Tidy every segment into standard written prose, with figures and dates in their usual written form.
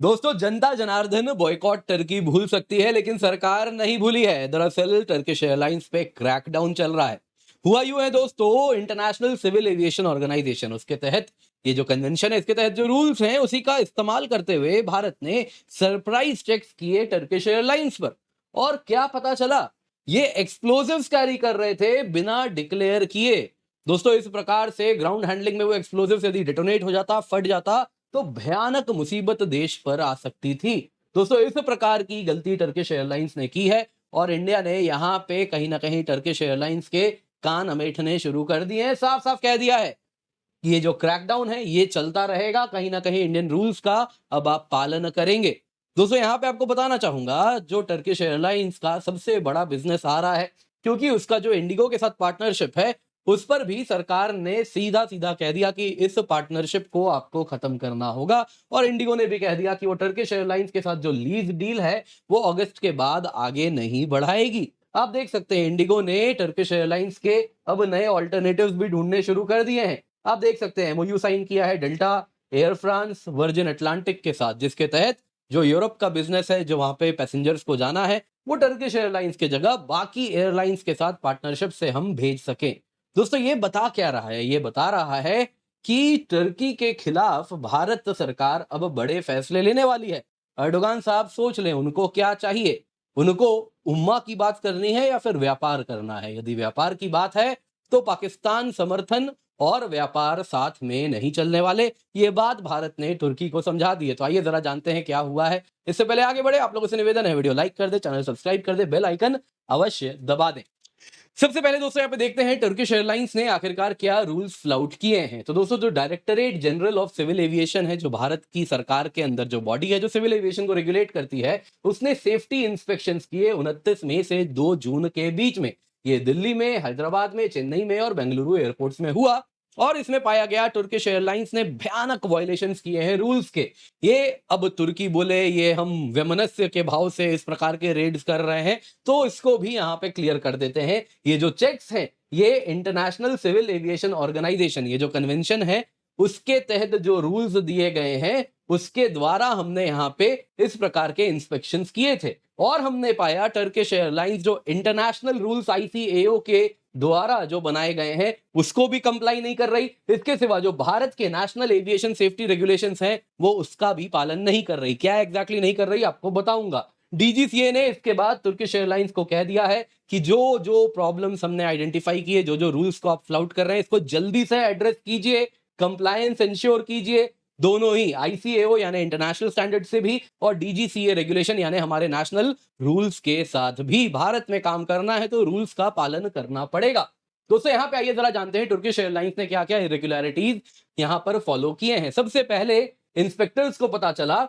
दोस्तों, जनता Janardan boycott Turkey भूल सकती है, लेकिन सरकार नहीं भूली है। दरअसल टर्किश एयरलाइंस पे क्रैकडाउन चल रहा है। हुआ यूं है दोस्तों, इंटरनेशनल सिविल एविएशन ऑर्गेनाइजेशन, उसके तहत ये जो कन्वेंशन है, इसके तहत जो रूल्स हैं, उसी का इस्तेमाल करते हुए भारत ने सरप्राइज चेक्स किए टर्किश एयरलाइंस पर। और क्या पता चला, ये एक्सप्लोजिव्स कैरी कर रहे थे बिना डिक्लेयर किए। दोस्तों, इस प्रकार से ग्राउंड हैंडलिंग में वो एक्सप्लोजिव्स यदि डिटोनेट हो जाता, फट जाता, तो भयानक मुसीबत देश पर आ सकती थी। दोस्तों, इस प्रकार की गलती टर्किश एयरलाइंस ने की है और इंडिया ने यहां पे कहीं ना कहीं टर्किश एयरलाइंस के कान अमेठने शुरू कर दिए हैं। साफ साफ कह दिया है कि ये जो क्रैकडाउन है, ये चलता रहेगा। कहीं ना कहीं इंडियन रूल्स का अब आप पालन करेंगे। दोस्तों, यहां पे आपको बताना चाहूंगा, जो टर्किश एयरलाइंस का सबसे बड़ा बिजनेस आ रहा है, क्योंकि उसका जो इंडिगो के साथ पार्टनरशिप है, उस पर भी सरकार ने सीधा सीधा कह दिया कि इस पार्टनरशिप को आपको खत्म करना होगा। और इंडिगो ने भी कह दिया कि वो टर्किश एयरलाइंस के साथ जो लीज डील है, वो अगस्त के बाद आगे नहीं बढ़ाएगी। आप देख सकते हैं, इंडिगो ने टर्किश एयरलाइंस के अब नए ऑल्टरनेटिव्स भी ढूंढने शुरू कर दिए हैं। आप देख सकते हैं, एमओयू साइन किया है delta, air France, virgin Atlantic के साथ, जिसके तहत जो यूरोप का बिजनेस है, जो वहां पे पैसेंजर्स को जाना है, वो टर्किश एयरलाइंस की जगह बाकी एयरलाइंस के साथ पार्टनरशिप से हम भेज सकें। दोस्तों, ये बता क्या रहा है? ये बता रहा है कि टर्की के खिलाफ भारत सरकार अब बड़े फैसले लेने वाली है। अर्डोगान साहब सोच लें, उनको क्या चाहिए? उनको उम्मा की बात करनी है या फिर व्यापार करना है? यदि व्यापार की बात है, तो पाकिस्तान समर्थन और व्यापार साथ में नहीं चलने वाले। ये बात भारत ने तुर्की को समझा दी है। तो आइए जरा जानते हैं क्या हुआ है। इससे पहले आगे बढ़े, आप लोगों से निवेदन है, वीडियो लाइक कर दे, चैनल सब्सक्राइब कर दे, बेल आइकन अवश्य दबा दें। सबसे पहले दोस्तों, यहाँ पे देखते हैं टर्किश एयरलाइंस ने आखिरकार क्या रूल्स फ्लाउट किए हैं। तो दोस्तों, जो directorate general of civil aviation है, जो भारत की सरकार के अंदर जो बॉडी है, जो सिविल एविएशन को रेगुलेट करती है, उसने सेफ्टी इंस्पेक्शंस किए 29 मई से 2 जून के बीच में। ये दिल्ली में, हैदराबाद में, चेन्नई में और बेंगलुरु एयरपोर्ट्स में हुआ। और इसमें पाया गया टर्किश एयरलाइंस ने भयानक वायलेशंस किए हैं रूल्स के। ये अब तुर्की बोले ये हम वैमनस्य के भाव से इस प्रकार के रेड्स कर रहे हैं, तो इसको भी यहां पे क्लियर कर देते हैं। ये जो चेक्स हैं, ये इंटरनेशनल सिविल एविएशन ऑर्गेनाइजेशन, ये जो कन्वेंशन है, उसके तहत जो रूल्स दिए गए हैं, उसके द्वारा हमने यहां पे इस प्रकार के इंस्पेक्शंस किए थे। और हमने पाया टर्किश एयरलाइंस जो इंटरनेशनल रूल्स आईसीएओ के द्वारा जो बनाए गए हैं, उसको भी कंप्लाई नहीं कर रही। इसके सिवा जो भारत के नेशनल एविएशन सेफ्टी रेगुलेशंस हैं, वो उसका भी पालन नहीं कर रही। क्या एग्जैक्टली नहीं कर रही, आपको बताऊंगा। डीजीसीए ने इसके बाद तुर्किश एयरलाइंस को कह दिया है कि जो जो प्रॉब्लम्स हमने आइडेंटिफाई किए, जो जो रूल्स को आप फ्लाउट कर रहे हैं, इसको जल्दी से एड्रेस कीजिए, कंप्लायंस इंश्योर कीजिए। दोनों ही, आईसीएओ यानी इंटरनेशनल स्टैंडर्ड से भी, और डीजीसीए रेगुलेशन यानी हमारे नेशनल रूल्स के साथ भी भारत में काम करना है, तो रूल्स का पालन करना पड़ेगा। दोस्तों, यहां पे आइए जरा जानते हैं टर्किश एयरलाइंस ने क्या क्या इरेगुलरिटीज यहां पर फॉलो किए हैं। सबसे पहले इंस्पेक्टर्स को पता चला,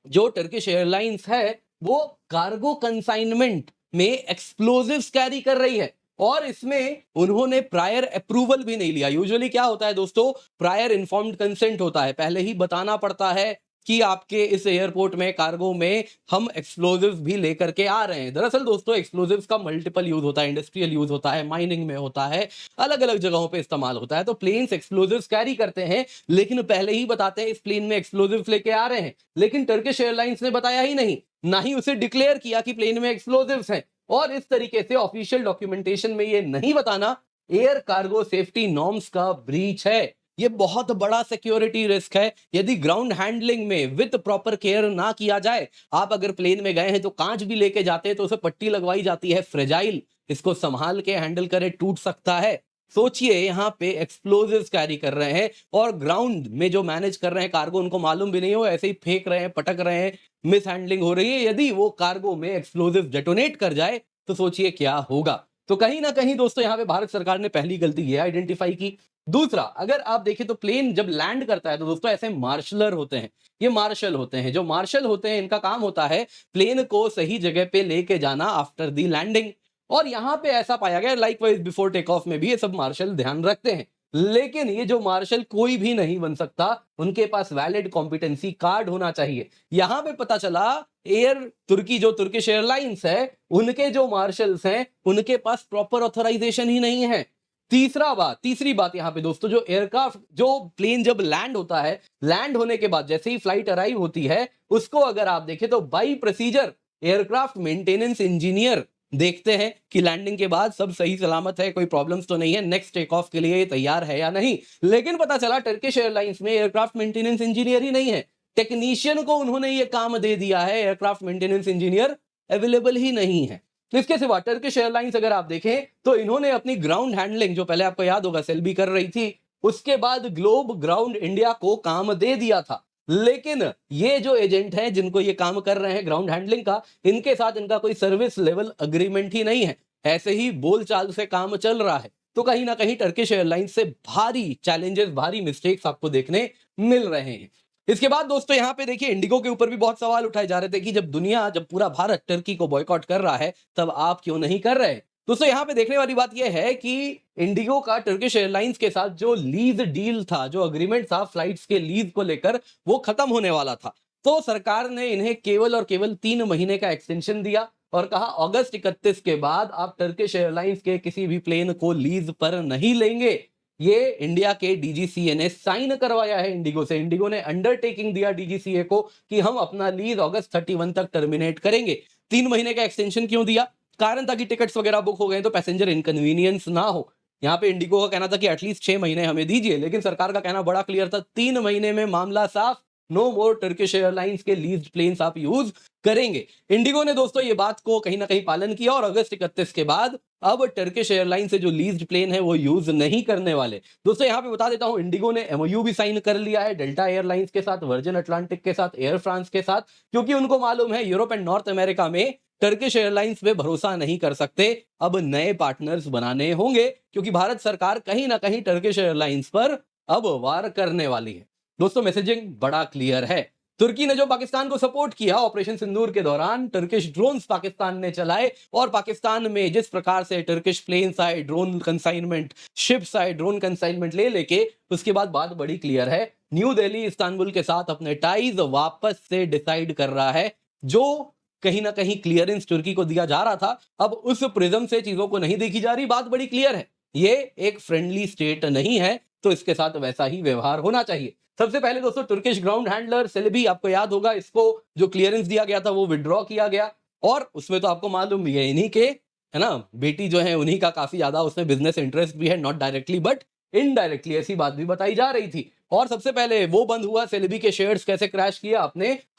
जो टर्किश एयरलाइंस है, वो कार्गो कंसाइनमेंट में एक्सप्लोजिव्स कैरी कर रही है। और इसमें उन्होंने प्रायर अप्रूवल भी नहीं लिया। यूजुअली क्या होता है दोस्तों, प्रायर इन्फॉर्म्ड कंसेंट होता है, पहले ही बताना पड़ता है कि आपके इस एयरपोर्ट में, कार्गो में हम एक्सप्लोजिव्स भी लेकर के आ रहे हैं। दरअसल दोस्तों, एक्सप्लोजिव्स का मल्टीपल यूज होता है, इंडस्ट्रियल यूज होता है, माइनिंग में होता है, अलग अलग जगहों पे इस्तेमाल होता है। तो प्लेन्स एक्सप्लोजिव्स कैरी करते हैं, लेकिन पहले ही बताते हैं इस प्लेन में एक्सप्लोजिव्स लेके आ रहे हैं। लेकिन टर्किश एयरलाइंस ने बताया ही नहीं, ना ही उसे डिक्लेयर किया कि प्लेन में एक्सप्लोजिव्स हैं। और इस तरीके से ऑफिशियल डॉक्यूमेंटेशन में ये नहीं बताना, एयर कार्गो सेफ्टी नॉर्म्स का ब्रीच है। ये बहुत बड़ा सिक्योरिटी रिस्क है। यदि ग्राउंड हैंडलिंग में विद प्रॉपर केयर ना किया जाए, आप अगर प्लेन में गए हैं तो कांच भी लेके जाते हैं, तो उसे पट्टी लगवाई जाती है, फ्रेजाइल, इसको संभाल के हैंडल करे, टूट सकता है। सोचिए, यहाँ पे एक्सप्लोजिव्स कैरी कर रहे हैं और ग्राउंड में जो मैनेज कर रहे हैं कार्गो, उनको मालूम भी नहीं हो, ऐसे ही फेंक रहे हैं, पटक रहे हैं, मिस हैंडलिंग हो रही है। यदि वो कार्गो में एक्सप्लोजिव डेटोनेट कर जाए, तो सोचिए क्या होगा। तो कहीं ना कहीं दोस्तों, यहाँ पे भारत सरकार ने पहली गलती ये आइडेंटिफाई की। दूसरा, अगर आप देखें तो प्लेन जब लैंड करता है, तो दोस्तों ऐसे मार्शलर होते हैं, ये मार्शल होते हैं। जो मार्शल होते हैं, इनका काम होता है प्लेन को सही जगह पे लेके जाना आफ्टर दी लैंडिंग। और यहां पे ऐसा पाया गया, लाइकवाइज बिफोर टेक ऑफ में भी ये सब मार्शल ध्यान रखते हैं। लेकिन ये जो मार्शल कोई भी नहीं बन सकता, उनके पास वैलिड कॉम्पिटेंसी कार्ड होना चाहिए। यहां पे पता चला, एयर तुर्की, जो तुर्किश एयरलाइंस है, उनके जो मार्शल्स हैं, उनके पास प्रॉपर ऑथराइजेशन ही नहीं है। तीसरी बात यहाँ पे दोस्तों, जो एयरक्राफ्ट, जो प्लेन जब लैंड होता है, लैंड होने के बाद जैसे ही फ्लाइट अराइव होती है, उसको अगर आप देखें तो by procedure aircraft maintenance engineer देखते हैं कि लैंडिंग के बाद सब सही सलामत है, कोई प्रॉब्लम्स तो नहीं है, नेक्स्ट टेक ऑफ के लिए तैयार है या नहीं। लेकिन पता चला टर्किश एयरलाइंस में एयरक्राफ्ट मेंटेनेंस इंजीनियर ही नहीं है, टेक्नीशियन को उन्होंने ये काम दे दिया है, एयरक्राफ्ट मेंटेनेंस इंजीनियर अवेलेबल ही नहीं है। इसके सिवा टर्किश एयरलाइंस अगर आप देखें तो इन्होंने अपनी ग्राउंड हैंडलिंग, जो पहले आपको याद होगा सेल्बी कर रही थी, उसके बाद ग्लोब ग्राउंड इंडिया को काम दे दिया था। लेकिन ये जो एजेंट हैं जिनको ये काम कर रहे हैं ग्राउंड हैंडलिंग का, इनके साथ इनका कोई सर्विस लेवल अग्रीमेंट ही नहीं है, ऐसे ही बोलचाल से काम चल रहा है। तो कहीं ना कहीं टर्किश एयरलाइंस से भारी चैलेंजेस, भारी मिस्टेक्स आपको देखने मिल रहे हैं। इसके बाद दोस्तों यहाँ पे देखिए इंडिगो के ऊपर भी बहुत सवाल उठाए जा रहे थे कि जब पूरा भारत टर्की को बॉयकॉट कर रहा है, तब आप क्यों नहीं कर रहे। दोस्तों यहाँ पे देखने वाली बात यह है कि इंडिगो का टर्किश एयरलाइंस के साथ जो लीज डील था, जो अग्रीमेंट था फ्लाइट्स के लीज को लेकर, वो खत्म होने वाला था। तो सरकार ने इन्हें केवल और केवल 3 महीने का एक्सटेंशन दिया और कहा अगस्त 31 के बाद आप टर्किश एयरलाइंस के किसी भी प्लेन को लीज पर नहीं लेंगे। ये इंडिया के डीजीसीए ने साइन करवाया है इंडिगो से। इंडिगो ने अंडरटेकिंग दिया डीजीसीए को कि हम अपना लीज अगस्त 31 तक टर्मिनेट करेंगे। 3 महीने का एक्सटेंशन क्यों दिया? कारण था कि टिकट्स वगैरह बुक हो गए तो पैसेंजर इनकन्वीनियंस ना हो। यहाँ पे इंडिगो का कहना था कि एटलीस्ट 6 महीने हमें दीजिए, लेकिन सरकार का कहना बड़ा क्लियर था, 3 महीने में मामला साफ, नो मोर टर्किश एयरलाइंस के लीज्ड प्लेन्स आप यूज करेंगे। इंडिगो ने दोस्तों ये बात को कहीं ना कहीं पालन किया और अगस्त 31 के बाद अब टर्किश एयरलाइन से जो लीज्ड प्लेन है वो यूज नहीं करने वाले। दोस्तों यहाँ पे बता देता हूं, इंडिगो ने एमओयू भी साइन कर लिया है डेल्टा एयरलाइंस के साथ, वर्जिन अटलांटिक के साथ, एयर फ्रांस के साथ, क्योंकि उनको मालूम है यूरोप एंड नॉर्थ अमेरिका में टर्किश एयरलाइंस पे भरोसा नहीं कर सकते, अब नए पार्टनर्स बनाने होंगे, क्योंकि भारत सरकार कहीं ना कहीं टर्किश एयरलाइंस पर अब वार करने वाली है। दोस्तों मैसेजिंग बड़ा क्लियर है। तुर्की ने जो पाकिस्तान को सपोर्ट किया ऑपरेशन सिंदूर के दौरान, टर्किश ड्रोन्स पाकिस्तान ने चलाए और पाकिस्तान में जिस प्रकार से टर्किश प्लेन्स आए, ड्रोन कंसाइनमेंट, शिप्स आए ड्रोन कंसाइनमेंट ले लेके, उसके बाद बात बड़ी क्लियर है। न्यू दिल्ली इस्तांबुल के साथ अपने टाइज वापस से डिसाइड कर रहा है। जो कहीं ना कहीं क्लियरेंस तुर्की को दिया जा रहा था, अब उस प्रिज्म से चीजों को नहीं देखी जा रही। बात बड़ी क्लियर है, ये एक फ्रेंडली स्टेट नहीं है, तो इसके साथ वैसा ही व्यवहार होना चाहिए। सबसे पहले दोस्तों तुर्किश ग्राउंड हैंडलर सेल्बी, आपको याद होगा, इसको जो क्लियरेंस दिया गया था वो विड्रॉ किया गया, और उसमें तो आपको मालूम भी है इन्हीं के, है ना, बेटी जो है उन्हीं का काफी ज्यादा उसमें बिजनेस इंटरेस्ट भी है, नॉट डायरेक्टली बट इनडायरेक्टली, ऐसी बात भी बताई जा रही थी। और सबसे पहले वो बंद हुआ, सेल्बी के शेयर्स कैसे क्रैश किया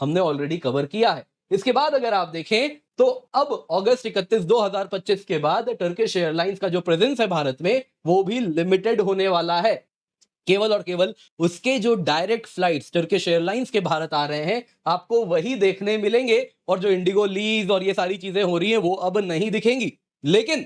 हमने ऑलरेडी कवर किया है। इसके बाद अगर आप देखें तो अब अगस्त 31 2025 के बाद टर्किश एयरलाइंस का जो प्रेजेंस है भारत में वो भी लिमिटेड होने वाला है। केवल और केवल उसके जो डायरेक्ट फ्लाइट्स टर्किश एयरलाइंस के भारत आ रहे हैं आपको वही देखने मिलेंगे, और जो इंडिगो लीज और ये सारी चीजें हो रही हैं वो अब नहीं दिखेंगी। लेकिन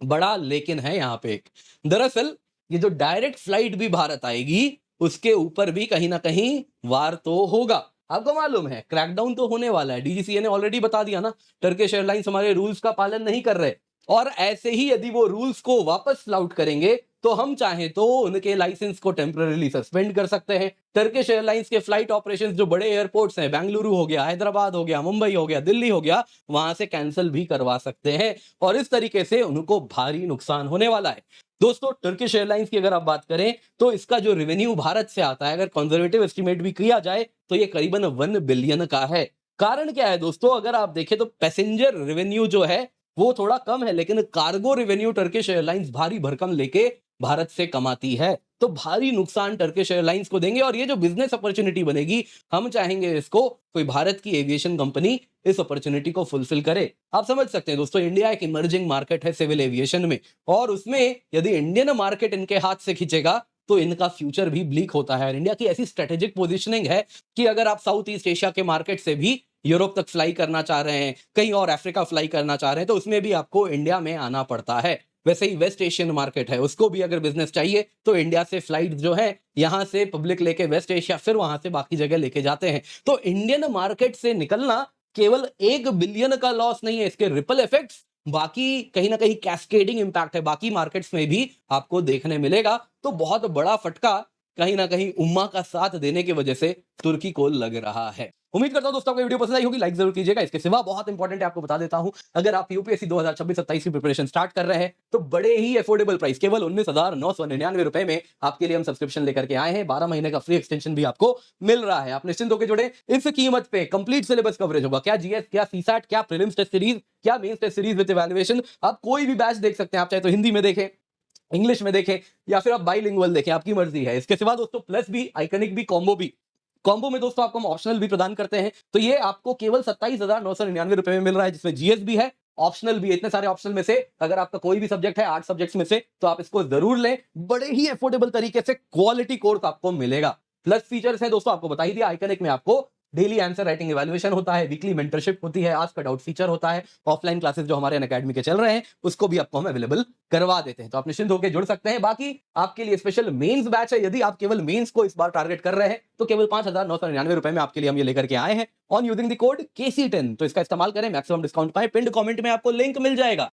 बड़ा लेकिन है यहाँ पे एक, दरअसल ये जो डायरेक्ट फ्लाइट भी भारत आएगी उसके ऊपर भी कहीं ना कहीं वार तो होगा। आपको मालूम है क्रैकडाउन तो होने वाला है, डीजीसीए ने ऑलरेडी बता दिया ना, टर्किश एयरलाइंस हमारे रूल्स का पालन नहीं कर रहे, और ऐसे ही यदि वो रूल्स को वापस लाउट करेंगे तो हम चाहें तो उनके लाइसेंस को टेम्पररी सस्पेंड कर सकते हैं। टर्किश एयरलाइंस के फ्लाइट ऑपरेशंस जो बड़े एयरपोर्ट्स हैं, बेंगलुरु हो गया, हैदराबाद हो गया, मुंबई हो गया, दिल्ली हो गया, वहां से कैंसिल भी करवा सकते हैं, और इस तरीके से उनको भारी नुकसान होने वाला है। दोस्तों टर्किश एयरलाइंस की अगर आप बात करें तो इसका जो रेवेन्यू भारत से आता है, अगर कंजर्वेटिव एस्टिमेट भी किया जाए तो ये करीबन 1 बिलियन का है। कारण क्या है दोस्तों, अगर आप देखें तो पैसेंजर रेवेन्यू जो है वो थोड़ा कम है, लेकिन कार्गो रेवेन्यू टर्किश एयरलाइंस भारी भरकम लेके भारत से कमाती है, तो भारी नुकसान टर्किश एयरलाइंस को देंगे, और ये जो बिजनेस अपॉर्चुनिटी बनेगी हम चाहेंगे इसको कोई भारत की एविएशन कंपनी इस अपॉर्चुनिटी को फुलफिल करे। आप समझ सकते हैं दोस्तों, इंडिया एक इमर्जिंग मार्केट है सिविल एविएशन में, और उसमें यदि इंडियन मार्केट इनके हाथ से खींचेगा तो इनका फ्यूचर भी ब्लीक होता है। और इंडिया की ऐसी स्ट्रेटेजिक पोजीशनिंग है कि अगर आप साउथ ईस्ट एशिया के मार्केट से भी यूरोप तक फ्लाई करना चाह रहे हैं, कहीं और अफ्रीका फ्लाई करना चाह रहे हैं, तो उसमें भी आपको इंडिया में आना पड़ता है। वैसे ही वेस्ट एशियन मार्केट है, उसको भी अगर बिजनेस चाहिए तो इंडिया से फ्लाइट जो है यहां से पब्लिक लेके वेस्ट एशिया, फिर वहां से बाकी जगह लेके जाते हैं। तो इंडियन मार्केट से निकलना केवल 1 बिलियन का लॉस नहीं है, इसके रिपल इफेक्ट्स बाकी कहीं ना कहीं कैस्केडिंग इंपैक्ट है, बाकी मार्केट्स में भी आपको देखने मिलेगा। तो बहुत बड़ा फटका कहीं ना कहीं उम्मा का साथ देने की वजह से तुर्की को लग रहा है। उम्मीद करता हूं दोस्तों आपको वीडियो पसंद आई होगी, लाइक जरूर कीजिएगा। इसके सिवा बहुत इंपॉर्टेंट है, आपको बता देता हूं, अगर आप यूपीएससी 2026-27 की प्रिपरेशन स्टार्ट कर रहे हैं तो बड़े ही अफोर्डेबल प्राइस, केवल 19,999 रुपए में आपके लिए हम सब्सक्रिप्शन लेकर के आए हैं। 12 महीने का फ्री एक्सटेंशन भी आपको मिल रहा है। आप निश्चिंत होकर जुड़े, इस कीमत पे कंप्लीट सिलेबस कवरेज होगा, क्या जीएस, क्या सीसैट, क्या प्रीलिम्स टेस्ट सीरीज, क्या mains test series with evaluation. आप कोई भी बैच देख सकते हैं, आप चाहे तो हिंदी में देखें, इंग्लिश में देखें, या फिर आप बाइलिंगुअल देखें, आपकी मर्जी है। इसके सिवा दोस्तों प्लस भी, आइकनिक भी, कॉम्बो में दोस्तों आपको हम ऑप्शनल भी प्रदान करते हैं, तो ये आपको केवल 27,999 रुपए में मिल रहा है, जिसमें जीएस भी है, ऑप्शनल भी है। इतने सारे ऑप्शनल में से अगर आपका कोई भी सब्जेक्ट है 8 सब्जेक्ट्स में से, तो आप इसको जरूर लें। बड़े ही अफोर्डेबल तरीके से क्वालिटी कोर्स आपको मिलेगा। प्लस फीचर्स है दोस्तों, आपको बता ही दिया, आइकनिक में आपको डेली आंसर राइटिंग इवैल्यूएशन होता है, वीकली मेंटरशिप होती है, आस्क अ डाउट फीचर होता है, ऑफलाइन क्लासेस जो हमारे अकेडमी के चल रहे हैं उसको भी आपको हम अवेलेबल करवा देते हैं, तो आप निश्चिंत होकर जुड़ सकते हैं। बाकी आपके लिए स्पेशल मेंस बैच है, यदि आप केवल मेंस को इस बार टारगेट कर रहे हैं तो केवल 5,999 रुपए में आपके लिए हम ये लेकर के आए हैं on using the code KC10। तो इसका इस्तेमाल करें, मैक्सिमम डिस्काउंट पाएं। पिंड कमेंट में आपको लिंक मिल जाएगा।